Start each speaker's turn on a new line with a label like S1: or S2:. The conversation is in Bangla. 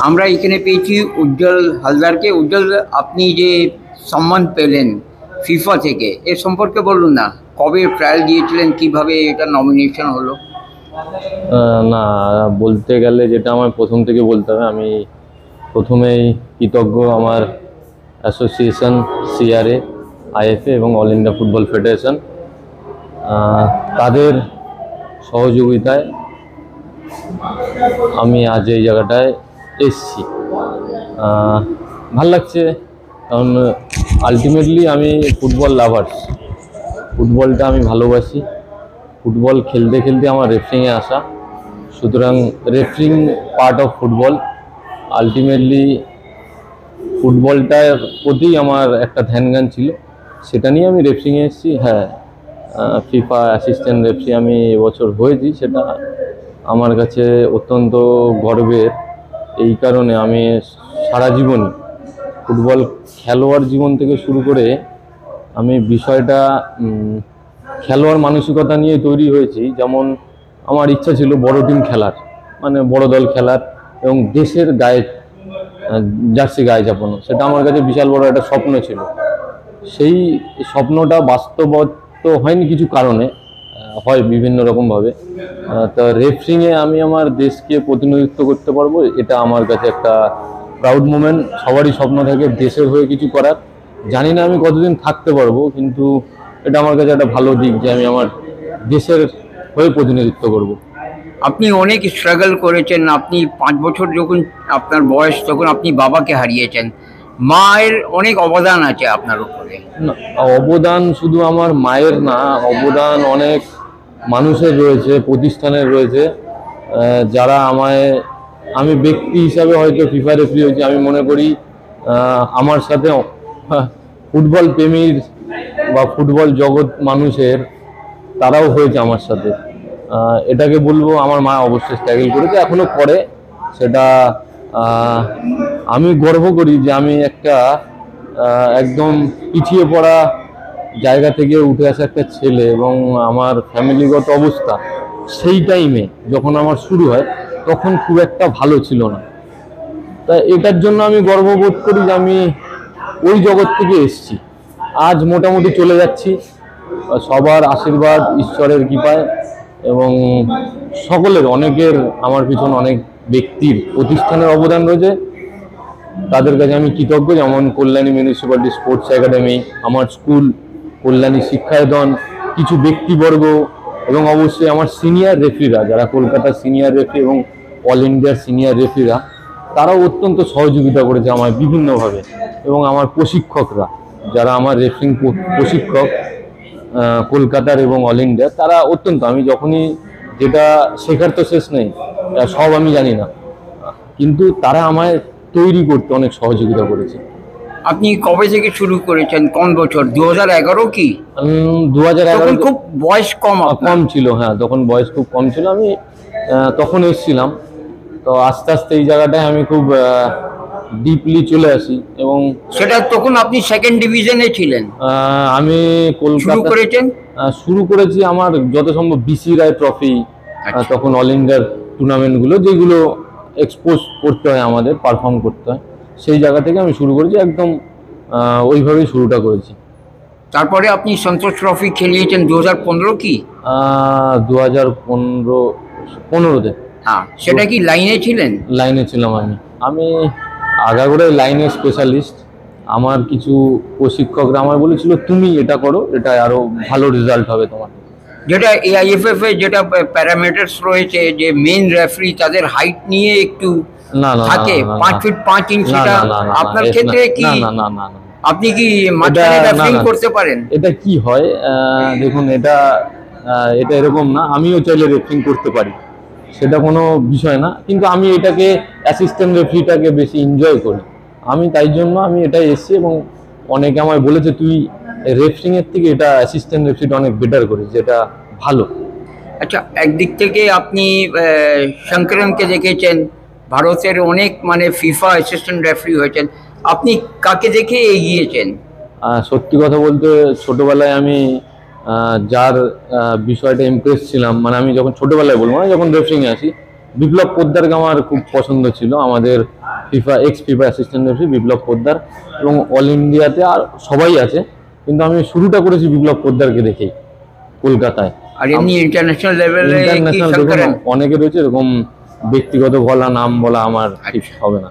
S1: আমরা এখানে পেয়েছি উজ্জ্বল হালদারকে। উজ্জ্বল, আপনি যে সম্মান পেলেন ফিফা থেকে, এর সম্পর্কে বলুন না। কবে ট্রায়াল দিয়েছিলেন, কিভাবে এটা নমিনেশন হলো?
S2: না, বলতে গেলে যেটা আমার প্রথম থেকে বলতে হবে, আমি প্রথমেই কৃতজ্ঞ আমার অ্যাসোসিয়েশন সিআরএ, আইএফএ এবং অল ইন্ডিয়া ফুটবল ফেডারেশন। তাদের সহযোগিতায় আমি আজ এই জায়গাটায় এসেছি। ভাল লাগছে, কারণ আলটিমেটলি আমি ফুটবল লাভার্স, ফুটবলটা আমি ভালোবাসি। ফুটবল খেলতে খেলতে আমার রেফারিংয়ে আসা, সুতরাং refereeing part of football. Ultimately ফুটবলটার প্রতি আমার একটা ধ্যান ছিল, সেটা নিয়ে আমি রেফারিংয়ে এসেছি। হ্যাঁ, ফিফা অ্যাসিস্ট্যান্ট রেফারি আমি এবছর হয়েছি, সেটা আমার কাছে অত্যন্ত গর্বের। এই কারণে আমি সারা জীবনই ফুটবল খেলোয়াড় জীবন থেকে শুরু করে আমি বিষয়টা খেলোয়াড় মানসিকতা নিয়ে তৈরি হয়েছি। যেমন আমার ইচ্ছা ছিল বড় টিম খেলার, মানে বড় দল খেলার এবং দেশের গায়ে জার্সি গায়ে চাপানো, সেটা আমার কাছে বিশাল বড় একটা স্বপ্ন ছিল। সেই স্বপ্নটা বাস্তবত হয়নি কিছু কারণে, হয় বিভিন্ন রকমভাবে। তো রেফারিংয়ে আমি আমার দেশকে প্রতিনিধিত্ব করতে পারবো, এটা আমার কাছে একটা প্রাউড মোমেন্ট। সবারই স্বপ্ন থাকে দেশের হয়ে কিছু করার। জানি না আমি কতদিন থাকতে পারবো, কিন্তু এটা আমার কাছে একটা ভালো দিক যে আমি আমার দেশের হয়ে প্রতিনিধিত্ব করব।
S1: আপনি অনেক স্ট্রাগল করেছেন। আপনি 5 বছর যখন আপনার বয়স, তখন আপনি বাবাকে হারিয়েছেন। মায়ের অনেক অবদান আছে আপনার উপরে।
S2: না, অবদান শুধু আমার মায়ের না, অবদান অনেক মানুষের রয়েছে, প্রতিষ্ঠানের রয়েছে, যারা আমায়, আমি ব্যক্তি হিসাবে হয়তো ফিফা রেফারি হয়েছি, আমি মনে করি আমার সাথে ফুটবল প্রেমীর বা ফুটবল জগৎ মানুষের, তারাও হয়েছে আমার সাথে। এটাকে বলবো আমার মা অবশ্যই স্ট্রাগল করেছে, এখনো করে। সেটা আমি গর্ব করি যে আমি একটা একদম পিছিয়ে পড়া জায়গা থেকে উঠে আসা একটা ছেলে, এবং আমার ফ্যামিলিগত অবস্থা সেই টাইমে যখন আমার শুরু হয় তখন খুব একটা ভালো ছিল না। তাই এটার জন্য আমি গর্ববোধ করি যে আমি ওই জগৎ থেকে এসেছি, আজ মোটামুটি চলে যাচ্ছি। সবার আশীর্বাদ, ঈশ্বরের কৃপায় এবং সকলের, অনেকের, আমার পিছনে অনেক ব্যক্তির, প্রতিষ্ঠানের অবদান রয়েছে, তাদের কাছে আমি কৃতজ্ঞ। যেমন কল্যাণী মিউনিসিপ্যালিটি স্পোর্টস একাডেমি, আমার স্কুল কল্যাণী শিক্ষায়তন, কিছু ব্যক্তিবর্গ এবং অবশ্যই আমার সিনিয়র রেফারিরা, যারা কলকাতার সিনিয়র রেফারি এবং অল ইন্ডিয়ার সিনিয়র রেফারিরা, তারাও অত্যন্ত সহযোগিতা করেছে আমায় বিভিন্নভাবে। এবং আমার প্রশিক্ষকরা, যারা আমার রেফারিং প্রশিক্ষক কলকাতার এবং অল ইন্ডিয়া, তারা অত্যন্ত, আমি যখনই, যেটা শেখার তো শেষ নেই, সব আমি জানি না, কিন্তু তারা আমায় তৈরি করতে অনেক সহযোগিতা করেছে।
S1: আপনি কবে থেকে শুরু করেছেন, কোন বছর? 2011 কি?
S2: 2011
S1: খুব বয়স কম
S2: কম ছিল, হ্যাঁ তখন বয়স খুব কম ছিল। আমি তখন এসেছিলাম। তো আস্তে আস্তে এই জায়গাটায় আমি খুব ডিপলি চলে আসি। এবং
S1: সেটা তখন আপনি সেকেন্ড ডিভিশনে ছিলেন।
S2: আমি কলকাতা
S1: করেছেন,
S2: শুরু করেছি আমার যত সম্ভব বিসি রায় ট্রফি, তখন অল ইন্ডিয়ার টুর্নামেন্টগুলো যেগুলো এক্সপোজ করতে হয়, আমাদের পারফর্ম করতে হয়, সেই জায়গা থেকে আমি শুরু করেছি, একদম ওইভাবেই শুরুটা করেছি।
S1: তারপরে আপনি সন্তোষ ট্রফি খেলিয়েছেন 2015 কি?
S2: 2015-তে।
S1: হ্যাঁ, সেটা কি লাইনে ছিলেন?
S2: লাইনে ছিলাম আমি আগাগোড়াই লাইনের স্পেশালিস্ট। আমার কিছু প্রশিক্ষকরা আমায় বলেছিল, তুমি এটা করো, এটা আরো ভালো রেজাল্ট হবে তোমার।
S1: যেটা এআইএফএফ এ যেটা প্যারামিটারস রয়েছে, যে মেন রেফারি তাদের হাইট নিয়ে একটু থাকে, 5 ফিট 5 ইঞ্চি। আপনার ক্ষেত্রে কি?
S2: না,
S1: আপনি কি মাঝখানে রেফারিং করতে পারেন?
S2: এটা কি হয়, দেখুন, এটা এরকম না, আমিও চাইলে রেফারিং করতে পারি, সেটা কোনো বিষয় না। কিন্তু আমি এটাকে অ্যাসিস্ট্যান্ট রেফারিটাকে বেশি এনজয় করি, আমি তাই জন্য আমি এটাই এসেছি। এবং অনেকে আমায় বলেছে, তুই রেফারিং এর থেকে এটা অ্যাসিস্ট্যান্ট রেফারিটা অনেক বেটার করিস, যেটা ভালো।
S1: আচ্ছা, একদিক থেকে আপনি শঙ্করনকে দেখেছেন, ভারতের অনেক মানে ফিফা অ্যাসিস্ট্যান্ট রেফারি হয়েছেন। আপনি কাকে দেখে এগিয়েছেন?
S2: সত্যি কথা বলতে, ছোটবেলায় আমি যার বিষয়টা ইমপ্রেস ছিলাম, মানে আমি যখন ছোটবেলায় বলবো না, যখন রেফারিংয়ে আসি, বিপ্লব পোদ্দারকে আমার খুব পছন্দ ছিল। আমাদের ফিফা ফিফা অ্যাসিস্ট্যান্ট রেফারি বিপ্লব পোদ্দার, এবং অল ইন্ডিয়াতে আর সবাই আছে, কিন্তু আমি শুরুটা করেছি বিপ্লব পোদ্দারকে দেখেই কলকাতায়।
S1: আর এমনি ইন্টারন্যাশনাল লেভেলে কি
S2: ইন্টারন্যাশনাল
S1: খেলতে
S2: দেখুন
S1: পারেন?
S2: অনেকে রয়েছে, এরকম ব্যক্তিগত বলা নাম বলা আমার ঠিক হবে না।